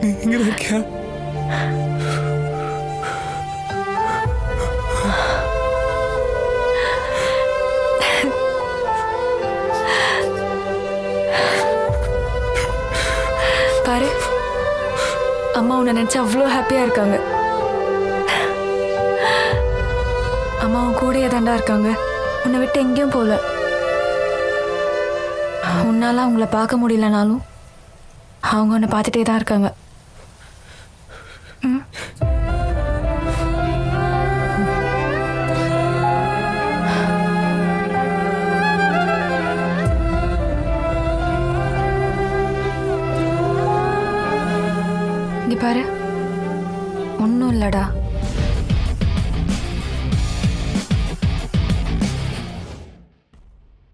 நீ இங்க இருக்கியா? பாரு, அம்மா உன்னை நினைச்சா அவ்வளோ ஹாப்பியா இருக்காங்க. அம்மாவும் கூடயே தாண்டா இருக்காங்க, உன்னை விட்டு எங்கேயும் போல. உன்னால அவங்கள பார்க்க முடியலனாலும் அவங்க உன்னை பார்த்துட்டே தான் இருக்காங்க. ம். இங்க பாரு, ஒன்றும் இல்லடா.